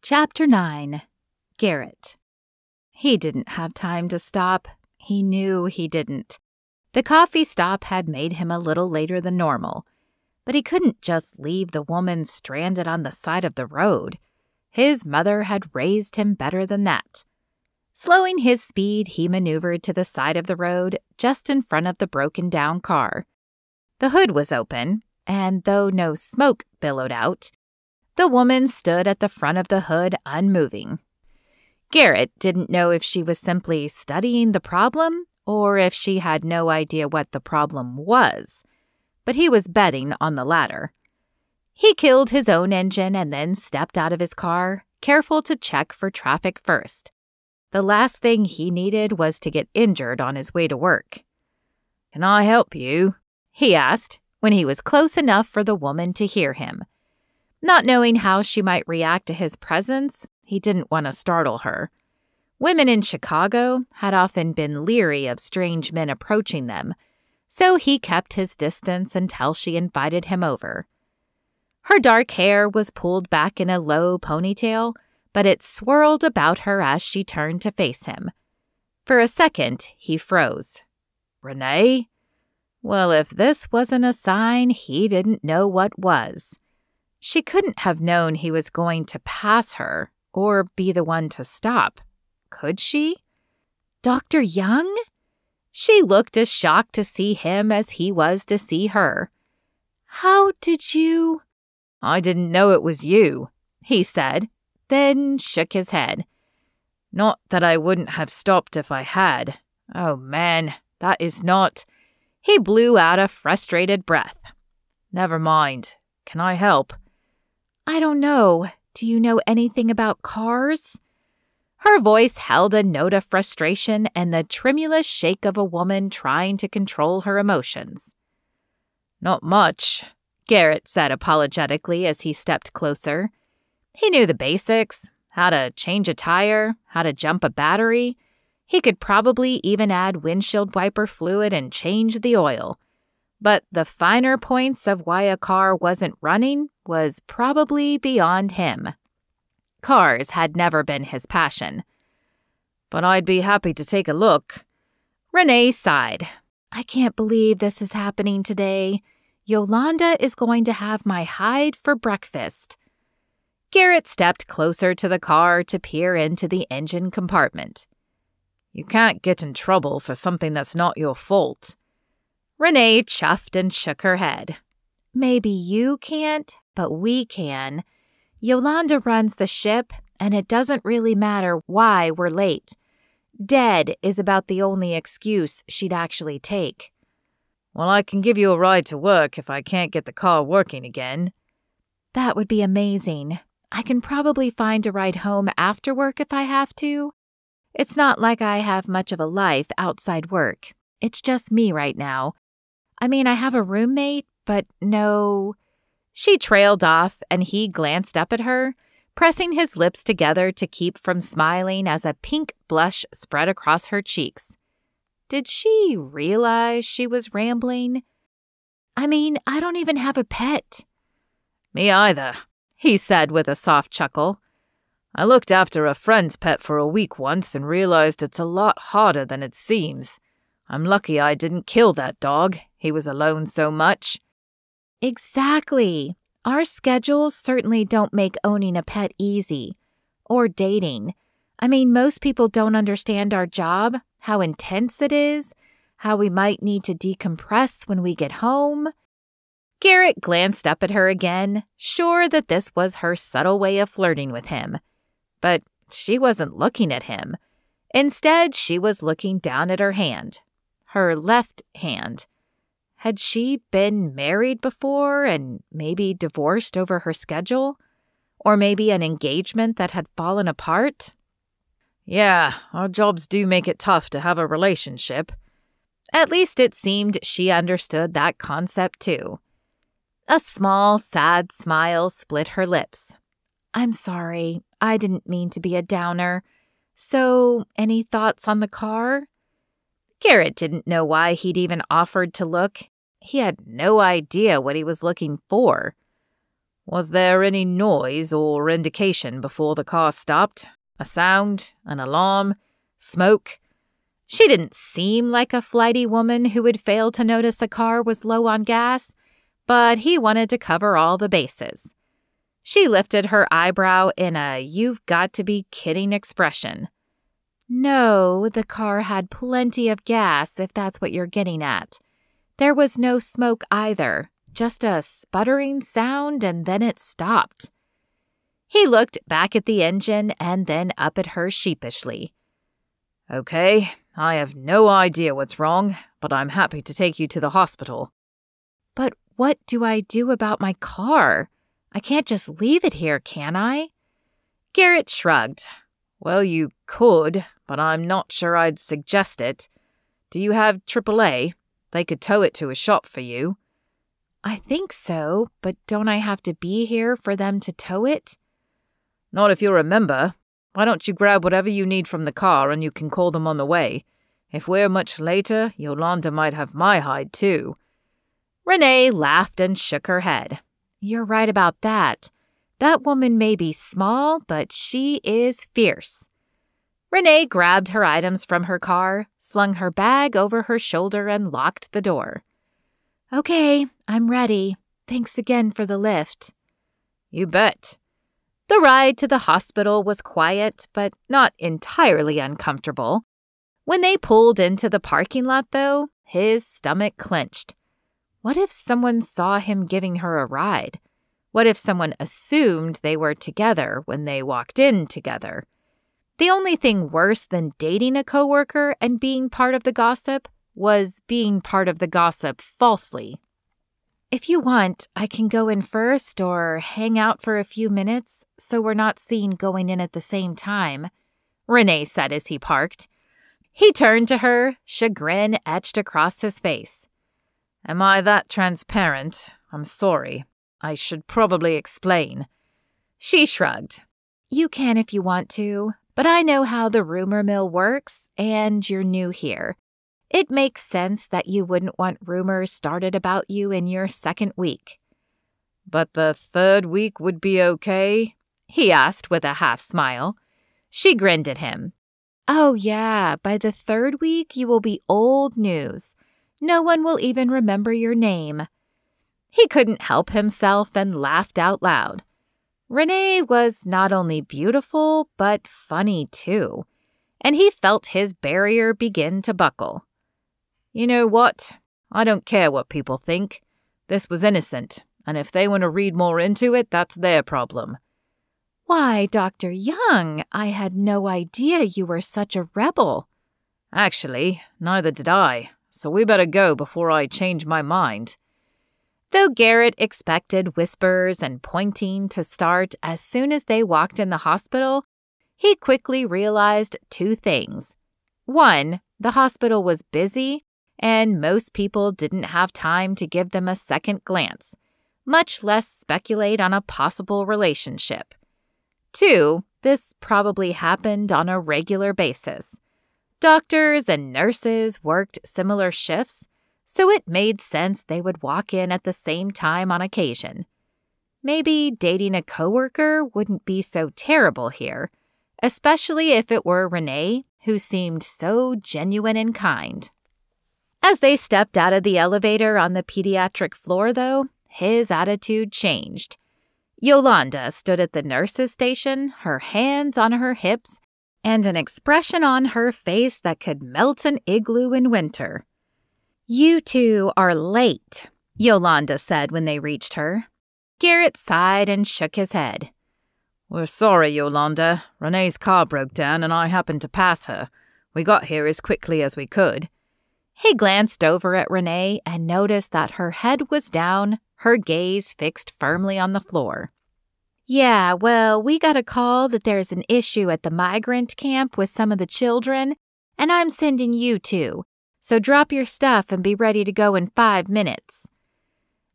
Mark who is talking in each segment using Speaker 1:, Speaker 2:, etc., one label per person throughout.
Speaker 1: Chapter 9. Garrett. He didn't have time to stop. He knew he didn't. The coffee stop had made him a little later than normal. But he couldn't just leave the woman stranded on the side of the road. His mother had raised him better than that. Slowing his speed, he maneuvered to the side of the road, just in front of the broken-down car. The hood was open, and though no smoke billowed out, the woman stood at the front of the hood unmoving. Garrett didn't know if she was simply studying the problem or if she had no idea what the problem was, but he was betting on the latter. He killed his own engine and then stepped out of his car, careful to check for traffic first. The last thing he needed was to get injured on his way to work. "Can I help you?" he asked, when he was close enough for the woman to hear him. Not knowing how she might react to his presence, he didn't want to startle her. Women in Chicago had often been leery of strange men approaching them, so he kept his distance until she invited him over. Her dark hair was pulled back in a low ponytail, but it swirled about her as she turned to face him. For a second, he froze. "Renee?" Well, if this wasn't a sign, he didn't know what was. She couldn't have known he was going to pass her or be the one to stop. Could she? Dr. Young? She looked as shocked to see him as he was to see her. "How did you—" "I didn't know it was you," he said, then shook his head. "Not that I wouldn't have stopped if I had. Oh, man, that is not—" He blew out a frustrated breath. "Never mind. Can I help?" "I don't know. Do you know anything about cars?" Her voice held a note of frustration and the tremulous shake of a woman trying to control her emotions. "Not much," Garrett said apologetically as he stepped closer. He knew the basics, how to change a tire, how to jump a battery. He could probably even add windshield wiper fluid and change the oil. But the finer points of why a car wasn't running was probably beyond him. Cars had never been his passion. "But I'd be happy to take a look." Renee sighed. "I can't believe this is happening today. Yolanda is going to have my hide for breakfast." Garrett stepped closer to the car to peer into the engine compartment. "You can't get in trouble for something that's not your fault." Renee chuffed and shook her head. "Maybe you can't, but we can. Yolanda runs the ship, and it doesn't really matter why we're late. Dead is about the only excuse she'd actually take." "Well, I can give you a ride to work if I can't get the car working again." "That would be amazing. I can probably find a ride home after work if I have to. It's not like I have much of a life outside work. It's just me right now. I mean, I have a roommate, but no." She trailed off, and he glanced up at her, pressing his lips together to keep from smiling as a pink blush spread across her cheeks. Did she realize she was rambling? "I mean, I don't even have a pet." "Me either," he said with a soft chuckle. "I looked after a friend's pet for a week once and realized it's a lot harder than it seems. I'm lucky I didn't kill that dog. He was alone so much." Exactly. Our schedules certainly don't make owning a pet easy. Or dating. I mean, most people don't understand our job, how intense it is, how we might need to decompress when we get home. Garrett glanced up at her again, sure that this was her subtle way of flirting with him. But she wasn't looking at him. Instead, she was looking down at her hand. Her left hand. Had she been married before and maybe divorced over her schedule? Or maybe an engagement that had fallen apart? "Yeah, our jobs do make it tough to have a relationship." At least it seemed she understood that concept too. A small, sad smile split her lips. "I'm sorry, I didn't mean to be a downer. So, any thoughts on the car?" Garrett didn't know why he'd even offered to look. He had no idea what he was looking for.
Speaker 2: Was there any noise or indication before the car stopped? A sound? An alarm? Smoke?
Speaker 1: She didn't seem like a flighty woman who would fail to notice a car was low on gas, but he wanted to cover all the bases. She lifted her eyebrow in a "you've got to be kidding" expression. No, the car had plenty of gas, if that's what you're getting at. There was no smoke either, just a sputtering sound, and then it stopped. He looked back at the engine and then up at her sheepishly.
Speaker 2: Okay, I have no idea what's wrong, but I'm happy to take you to the hospital.
Speaker 1: But what do I do about my car? I can't just leave it here, can I?
Speaker 2: Garrett shrugged. Well, you could, but I'm not sure I'd suggest it. Do you have AAA? They could tow it to a shop for you.
Speaker 1: I think so, but don't I have to be here for them to tow it?
Speaker 2: Not if you're a member. Why don't you grab whatever you need from the car and you can call them on the way? If we're much later, Yolanda might have my hide too.
Speaker 1: Renee laughed and shook her head. You're right about that. That woman may be small, but she is fierce. Renee grabbed her items from her car, slung her bag over her shoulder, and locked the door. Okay, I'm ready. Thanks again for the lift.
Speaker 2: You bet.
Speaker 1: The ride to the hospital was quiet, but not entirely uncomfortable. When they pulled into the parking lot, though, his stomach clenched. What if someone saw him giving her a ride? What if someone assumed they were together when they walked in together? The only thing worse than dating a coworker and being part of the gossip was being part of the gossip falsely. If you want, I can go in first or hang out for a few minutes so we're not seen going in at the same time, Renee said as he parked. He turned to her, chagrin etched across his face.
Speaker 2: Am I that transparent? I'm sorry. I should probably explain.
Speaker 1: She shrugged. You can if you want to, but I know how the rumor mill works, and you're new here. It makes sense that you wouldn't want rumors started about you in your second week.
Speaker 2: But the third week would be okay?
Speaker 1: He asked with a half smile. She grinned at him. Oh yeah, by the third week you will be old news. No one will even remember your name. He couldn't help himself and laughed out loud. Renee was not only beautiful, but funny too, and he felt his barrier begin to buckle.
Speaker 2: You know what? I don't care what people think. This was innocent, and if they want to read more into it, that's their problem.
Speaker 1: Why, Dr. Young, I had no idea you were such a rebel.
Speaker 2: Actually, neither did I, so we better go before I change my mind.
Speaker 1: Though Garrett expected whispers and pointing to start as soon as they walked in the hospital, he quickly realized two things. One, the hospital was busy, and most people didn't have time to give them a second glance, much less speculate on a possible relationship. Two, this probably happened on a regular basis. Doctors and nurses worked similar shifts, so it made sense they would walk in at the same time on occasion. Maybe dating a coworker wouldn't be so terrible here, especially if it were Renee, who seemed so genuine and kind. As they stepped out of the elevator on the pediatric floor, though, his attitude changed. Yolanda stood at the nurse's station, her hands on her hips, and an expression on her face that could melt an igloo in winter. You two are late, Yolanda said when they reached her. Garrett sighed and shook his head.
Speaker 2: We're sorry, Yolanda. Renee's car broke down and I happened to pass her. We got here as quickly as we could.
Speaker 1: He glanced over at Renee and noticed that her head was down, her gaze fixed firmly on the floor. Yeah, well, we got a call that there's an issue at the migrant camp with some of the children, and I'm sending you two. So drop your stuff and be ready to go in 5 minutes.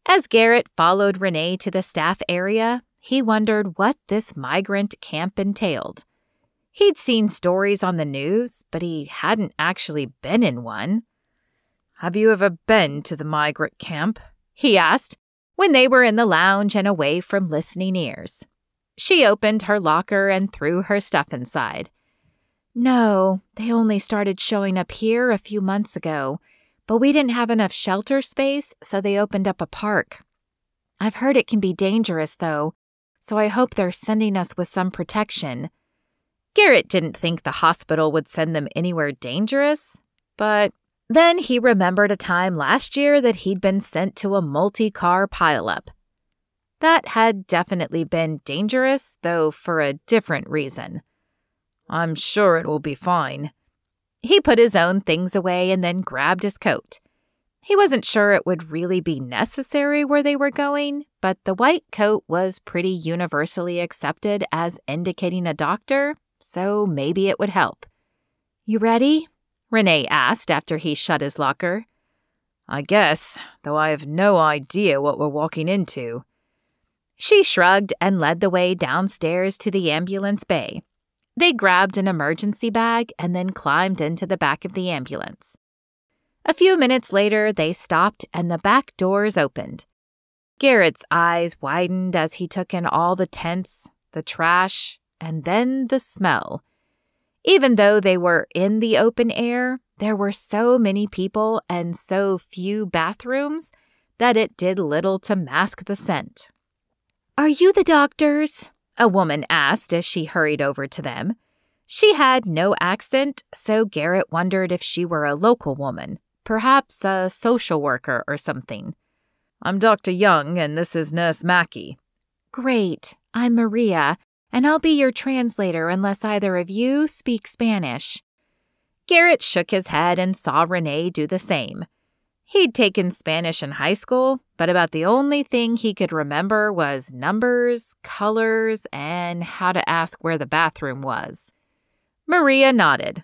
Speaker 1: As Garrett followed Renee to the staff area, he wondered what this migrant camp entailed. He'd seen stories on the news, but he hadn't actually been in one.
Speaker 2: Have you ever been to the migrant camp?
Speaker 1: He asked. when they were in the lounge and away from listening ears. She opened her locker and threw her stuff inside. No, they only started showing up here a few months ago, but we didn't have enough shelter space, so they opened up a park. I've heard it can be dangerous, though, so I hope they're sending us with some protection. Garrett didn't think the hospital would send them anywhere dangerous, but then he remembered a time last year that he'd been sent to a multi-car pileup. That had definitely been dangerous, though for a different reason. I'm sure it will be fine. He put his own things away and then grabbed his coat. He wasn't sure it would really be necessary where they were going, but the white coat was pretty universally accepted as indicating a doctor, so maybe it would help. You ready? Renee asked after he shut his locker. I guess, though I have no idea what we're walking into. She shrugged and led the way downstairs to the ambulance bay. They grabbed an emergency bag and then climbed into the back of the ambulance. A few minutes later, they stopped and the back doors opened. Garrett's eyes widened as he took in all the tents, the trash, and then the smell. Even though they were in the open air, there were so many people and so few bathrooms that it did little to mask the scent. Are you the doctors? A woman asked as she hurried over to them. She had no accent, so Garrett wondered if she were a local woman, perhaps a social worker or something. I'm Dr. Young, and this is Nurse Mackey. Great. I'm Maria, and I'll be your translator unless either of you speak Spanish. Garrett shook his head and saw Renee do the same. He'd taken Spanish in high school, but about the only thing he could remember was numbers, colors, and how to ask where the bathroom was. Maria nodded.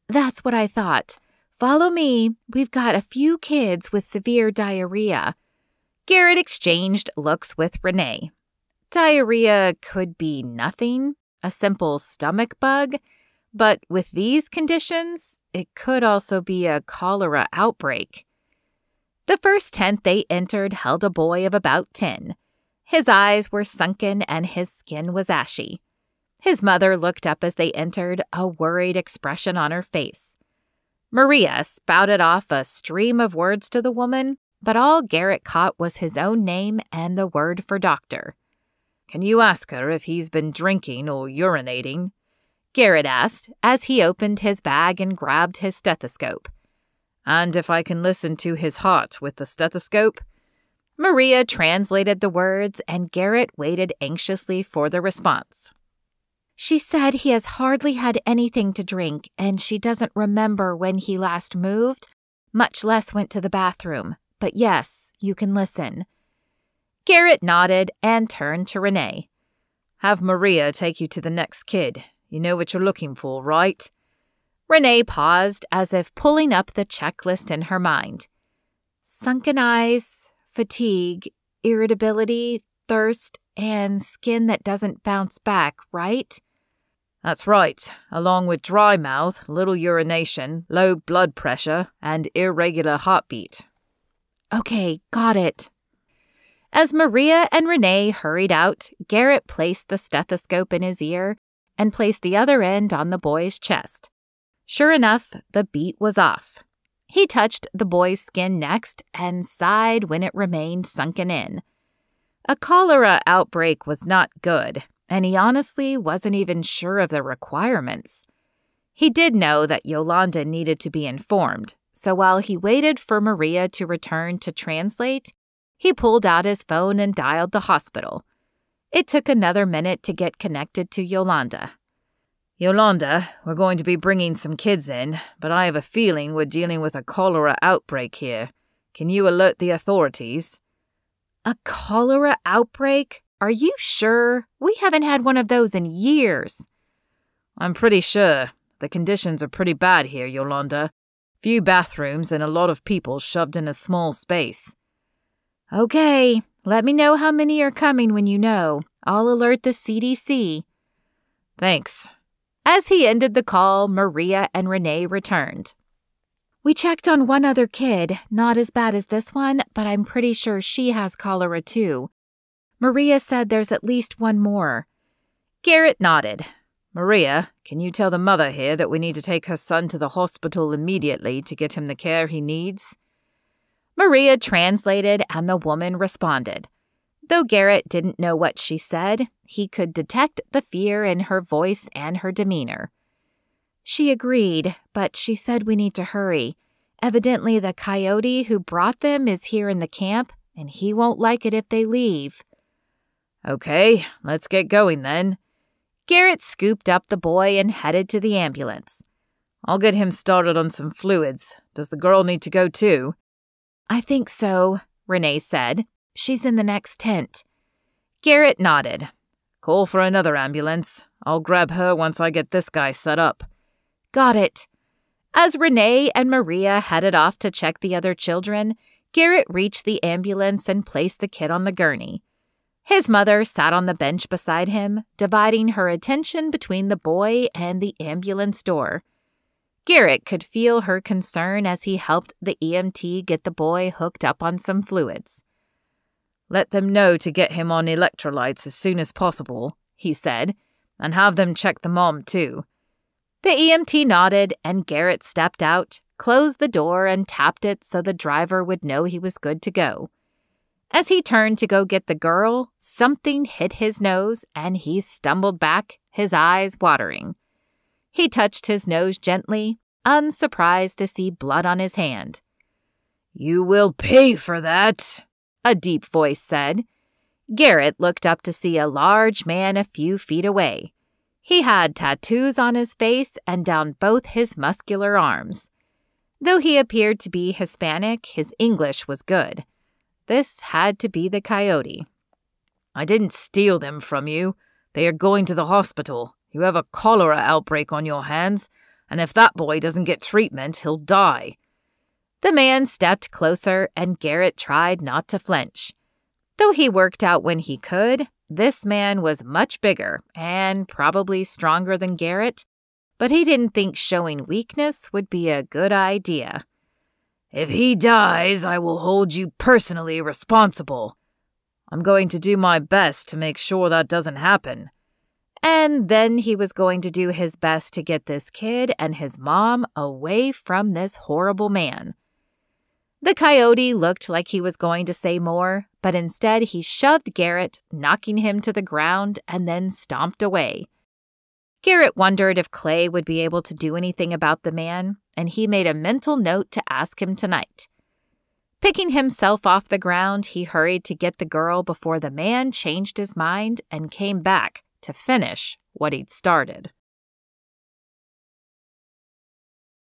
Speaker 1: That's what I thought. Follow me. We've got a few kids with severe diarrhea. Garrett exchanged looks with Renee. Diarrhea could be nothing, a simple stomach bug, but with these conditions, it could also be a cholera outbreak. The first tent they entered held a boy of about 10. His eyes were sunken and his skin was ashy. His mother looked up as they entered, a worried expression on her face. Maria spouted off a stream of words to the woman, but all Garrett caught was his own name and the word for doctor. Can you ask her if he's been drinking or urinating? Garrett asked as he opened his bag and grabbed his stethoscope. And if I can listen to his heart with the stethoscope? Maria translated the words, and Garrett waited anxiously for the response. She said he has hardly had anything to drink, and she doesn't remember when he last moved, much less went to the bathroom. But yes, you can listen. Garrett nodded and turned to Renee. Have Maria take you to the next kid. You know what you're looking for, right? Renee paused as if pulling up the checklist in her mind. Sunken eyes, fatigue, irritability, thirst, and skin that doesn't bounce back, right? That's right, along with dry mouth, little urination, low blood pressure, and irregular heartbeat. Okay, got it. As Maria and Renee hurried out, Garrett placed the stethoscope in his ear and placed the other end on the boy's chest. Sure enough, the beat was off. He touched the boy's skin next and sighed when it remained sunken in. A cholera outbreak was not good, and he honestly wasn't even sure of the requirements. He did know that Yolanda needed to be informed, so while he waited for Maria to return to translate, he pulled out his phone and dialed the hospital. It took another minute to get connected to Yolanda. Yolanda, we're going to be bringing some kids in, but I have a feeling we're dealing with a cholera outbreak here. Can you alert the authorities? A cholera outbreak? Are you sure? We haven't had one of those in years. I'm pretty sure. The conditions are pretty bad here, Yolanda. Few bathrooms and a lot of people shoved in a small space. Okay, let me know how many are coming when you know. I'll alert the CDC. Thanks. As he ended the call, Maria and Renee returned. We checked on one other kid, not as bad as this one, but I'm pretty sure she has cholera too. Maria said there's at least one more.
Speaker 2: Garrett nodded. Maria, can you tell the mother here that we need to take her son to the hospital immediately to get him the care he needs?
Speaker 1: Maria translated and the woman responded. Though Garrett didn't know what she said, he could detect the fear in her voice and her demeanor. She agreed, but she said we need to hurry. Evidently the coyote who brought them is here in the camp, and he won't like it if they leave.
Speaker 2: Okay, let's get going then.
Speaker 1: Garrett scooped up the boy and headed to the ambulance.
Speaker 2: I'll get him started on some fluids. Does the girl need to go too?
Speaker 1: I think so, Renee said. She's in the next tent.
Speaker 2: Garrett nodded. Call for another ambulance. I'll grab her once I get this guy set up.
Speaker 1: Got it. As Renee and Maria headed off to check the other children, Garrett reached the ambulance and placed the kid on the gurney. His mother sat on the bench beside him, dividing her attention between the boy and the ambulance door. Garrett could feel her concern as he helped the EMT get the boy hooked up on some fluids.
Speaker 2: Let them know to get him on electrolytes as soon as possible, he said, and have them check the mom too.
Speaker 1: The EMT nodded, and Garrett stepped out, closed the door, and tapped it so the driver would know he was good to go. As he turned to go get the girl, something hit his nose, and he stumbled back, his eyes watering. He touched his nose gently, unsurprised to see blood on his hand.
Speaker 2: You will pay for that,
Speaker 1: a deep voice said. Garrett looked up to see a large man a few feet away. He had tattoos on his face and down both his muscular arms. Though he appeared to be Hispanic, his English was good. This had to be the coyote.
Speaker 2: I didn't steal them from you. They are going to the hospital. You have a cholera outbreak on your hands, and if that boy doesn't get treatment, he'll die.
Speaker 1: The man stepped closer, and Garrett tried not to flinch. Though he worked out when he could, this man was much bigger and probably stronger than Garrett, but he didn't think showing weakness would be a good idea.
Speaker 2: If he dies, I will hold you personally responsible. I'm going to do my best to make sure that doesn't happen.
Speaker 1: And then he was going to do his best to get this kid and his mom away from this horrible man. The coyote looked like he was going to say more, but instead he shoved Garrett, knocking him to the ground, and then stomped away. Garrett wondered if Clay would be able to do anything about the man, and he made a mental note to ask him tonight. Picking himself off the ground, he hurried to get the girl before the man changed his mind and came back to finish what he'd started.